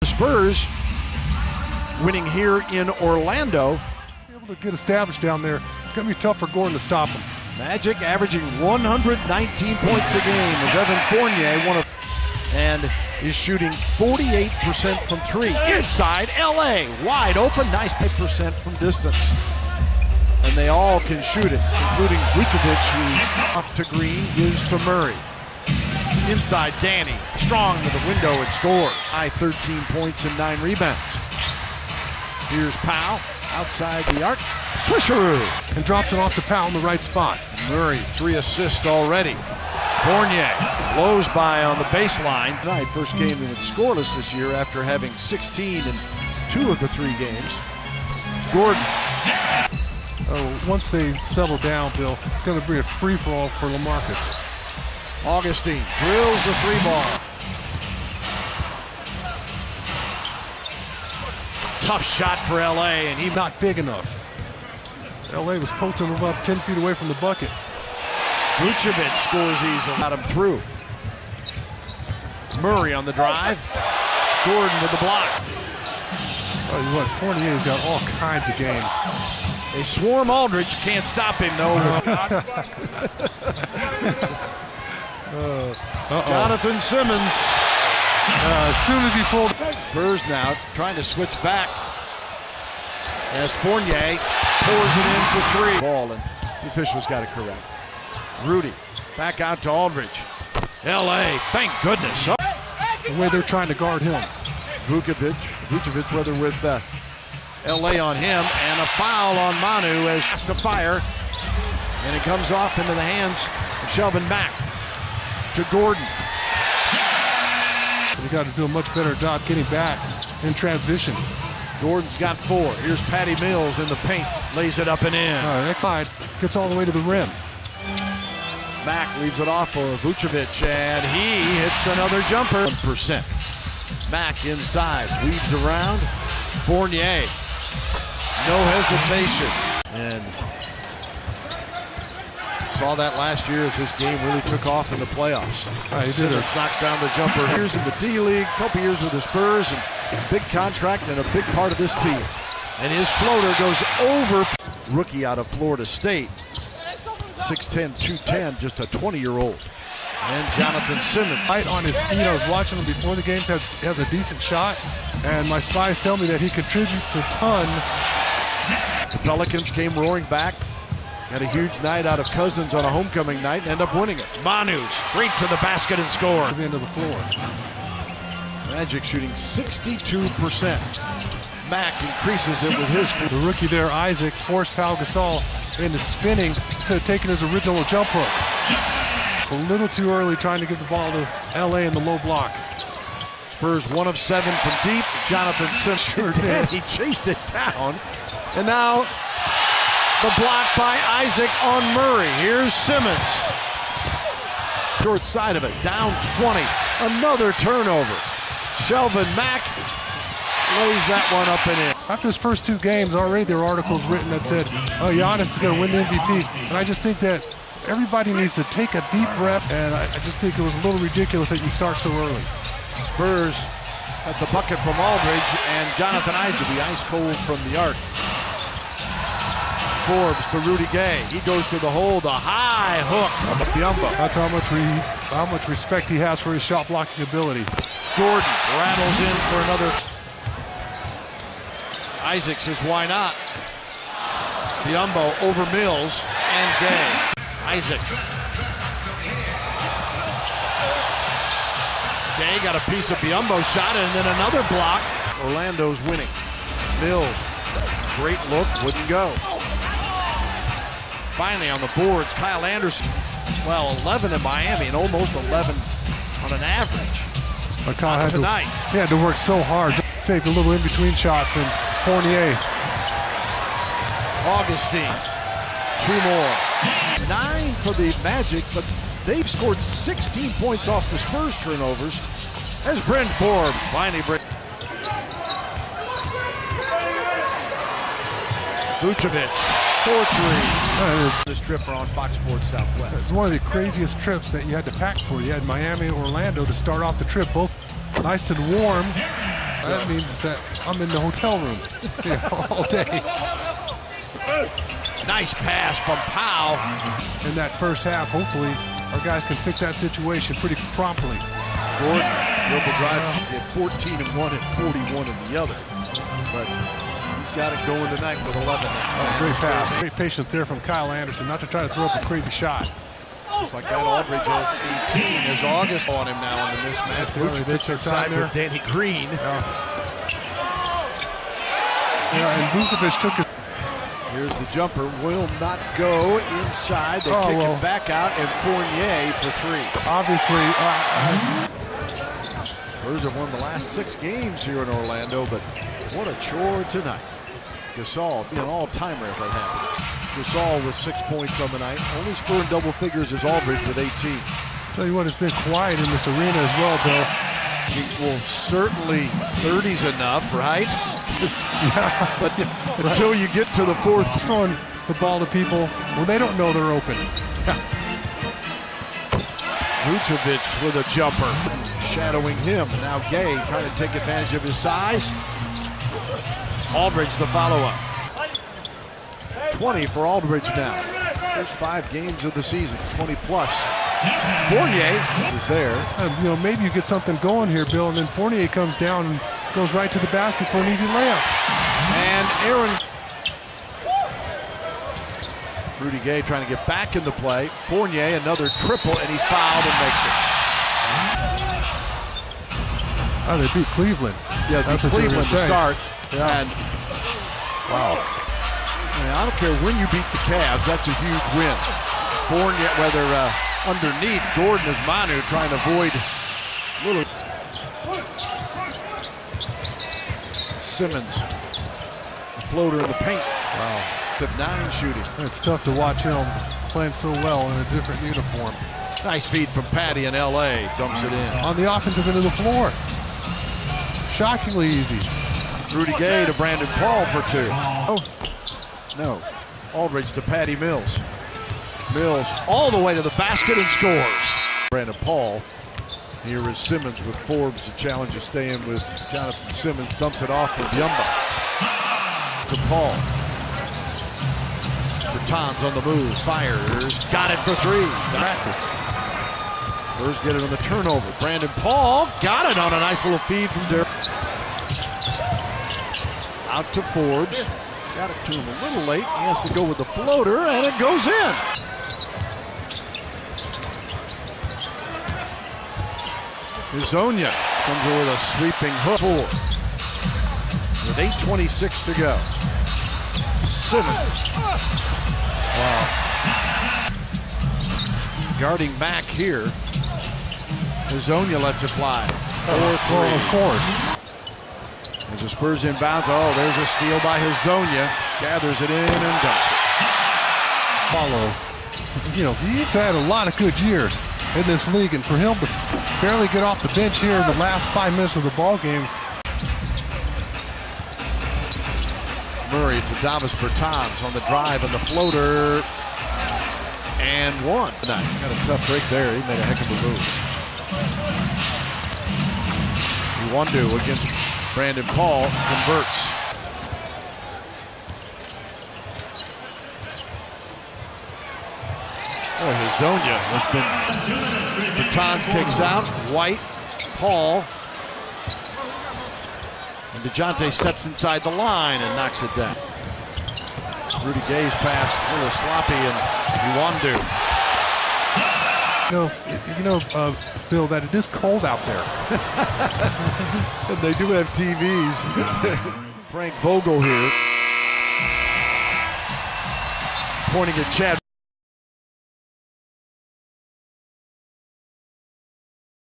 Spurs winning here in Orlando. Able to get established down there. It's going to be tough for Gordon to stop him. Magic averaging 119 points a game as Evan Fournier and is shooting 48% from three. Inside LA, wide open, nice 8% from distance. And they all can shoot it, including Vucevic, who's off to Green, gives to Murray. Inside Danny, strong to the window and scores. High 13 points and 9 rebounds. Here's Powell, outside the arc, Swisheroo. And drops it off to Powell in the right spot. Murray, 3 assists already. Fournier blows by on the baseline. Tonight, first game that it's scoreless this year after having 16 in 2 of the 3 games. Gordon. Once they settle down, Bill, it's going to be a free-for-all for LaMarcus. Augustine drills the 3-ball. Tough shot for LA, and he's not big enough. LA was posting him about 10 feet away from the bucket. Vucevic scores easily. Got him through. Murray on the drive. Gordon with the block. Oh, what? Fournier's got all kinds of game. They swarm Aldridge. Can't stop him, though. Jonathan Simmons. As soon as he pulled. Spurs now trying to switch back. As Fournier pours it in for 3. Ball, and the officials got it correct. Rudy back out to Aldridge. LA, thank goodness. The way they're trying to guard him. Vucevic, rather, with LA on him, and a foul on Manu as to fire. And it comes off into the hands of Shelvin Mack to Gordon. You got to do a much better job getting back in transition. Gordon's got 4. Here's Patty Mills in the paint, lays it up and in. Next side, gets all the way to the rim. Mack leaves it off for Vucevic, and he hits another jumper. 1%. Mack inside, weaves around. Fournier, no hesitation. And saw that last year as this game really took off in the playoffs. Simmons knocks down the jumper. Years in the D-League, a couple years with the Spurs, and a big contract and a big part of this team. And his floater goes over. Rookie out of Florida State. 6'10", 210, just a 20-year-old. And Jonathan Simmons. Right on his feet. I was watching him before the game. Has a decent shot. And my spies tell me that he contributes a ton. The Pelicans came roaring back. Had a huge night out of Cousins on a homecoming night and end up winning it. Manu straight to the basket and score. To the end of the floor. Magic shooting 62%. Mack increases it with his. The rookie there, Isaac, forced Pau Gasol into spinning instead of taking his original jump hook. A little too early trying to get the ball to LA in the low block. Spurs 1 of 7 from deep. Jonathan Simmons sure did. He chased it down. And now the block by Isaac on Murray. Here's Simmons. Short side of it, down 20. Another turnover. Shelvin Mack lays that one up and in. After his first 2 games, already there were articles written that said, oh, Giannis is going to win the MVP. And I just think that everybody needs to take a deep breath, and I just think it was a little ridiculous that you start so early. Spurs at the bucket from Aldridge, and Jonathan Isaac, the ice cold from the arc. Forbes to Rudy Gay. He goes to the hole, the high hook of Biyombo. That's how much respect he has for his shot blocking ability. Gordon rattles in for another. Isaac says, why not? Biyombo over Mills and Gay. Isaac. Gay got a piece of Biyombo shot and then another block. Orlando's winning. Mills, great look, wouldn't go. Finally on the boards, Kyle Anderson. Well, 11 in Miami and almost 11 on an average. Kyle had to work so hard to take a little in-between shot from Fournier. Augustine, 2 more. 9 for the Magic, but they've scored 16 points off the Spurs turnovers as Brent Forbes finally breaks. Vucevic, 4-3. This trip are on Fox Sports Southwest. It's one of the craziest trips that you had to pack for. You had Miami and Orlando to start off the trip, both nice and warm. That means that I'm in the hotel room all day. Nice pass from Powell. In that first half, hopefully, our guys can fix that situation pretty promptly. Gordon, dribble drive, he had 14 in one and 41 in the other. But he's got it going tonight with 11. Oh, great pass. Great patience there from Kyle Anderson, not to try to throw up a crazy shot. Just like that, Aldridge has 18 as August on him now in the mismatch. They took Side time with Danny Green. Yeah, and Vucevic took it. Here's the jumper, will not go inside. They kick it back out, and Fournier for three. Obviously, Spurs have won the last 6 games here in Orlando, but what a chore tonight. Gasol, be an all-timer if that happened. Gasol with 6 points on the night. Only Spur in double figures is Aldridge with 18. Tell you what, it's been quiet in this arena as well, Bill. Well, certainly 30's enough, right? Yeah. But until you get to the fourth. Throwing the ball to people when they don't know they're open. Vucevic with a jumper, shadowing him. Now Gay trying to take advantage of his size. Aldridge the follow-up. 20 for Aldridge now. First 5 games of the season, 20 plus. Fournier is there. Maybe you get something going here, Bill, and then Fournier comes down and goes right to the basket for an easy layup. And Aaron. Rudy Gay trying to get back into play. Fournier, another triple, and he's fouled and makes it. Oh, they beat Cleveland. Yeah, they beat Cleveland to start. Yeah. And wow. I don't care when you beat the Cavs, that's a huge win. Fournier, whether underneath, Gordon is Manu trying to avoid little. Simmons, floater in the paint. Wow. The 9 shooting. It's tough to watch him playing so well in a different uniform. Nice feed from Patty in LA, dumps it in. On the offensive end of the floor. Shockingly easy. Rudy Gay to Brandon Paul for 2. Oh, no. Aldridge to Patty Mills. Mills all the way to the basket and scores. Brandon Paul. Here is Simmons with Forbes. The challenge is staying with Jonathan Simmons. Dumps it off for Biombo. To Paul. Bertans on the move. Fires. Got it for 3. Practice. Spurs get it on the turnover. Brandon Paul got it on a nice little feed from Derek. Out to Forbes. Got it to him a little late. He has to go with the floater, and it goes in. Hezonja comes over with a sweeping hook. 4. With 8:26 to go. Simmons. Wow. Guarding back here. Hezonja lets it fly. 4-3. Of course. As the Spurs inbounds, oh, there's a steal by Hezonja. Gathers it in and dumps it. Follow. He's had a lot of good years in this league, and for him to barely get off the bench here in the last 5 minutes of the ball game. Murray to Davis Bertans on the drive and the floater. And 1. Got a tough break there. He made a heck of a move. Iwundu against Brandon Paul converts. Oh, Hezonja has been. Bertans kicks out. White, Paul. And DeJounte steps inside the line and knocks it down. Rudy Gay's pass a little sloppy, and Iwundu. Bill, that it is cold out there. And they do have TVs. Frank Vogel here. Pointing at Chad.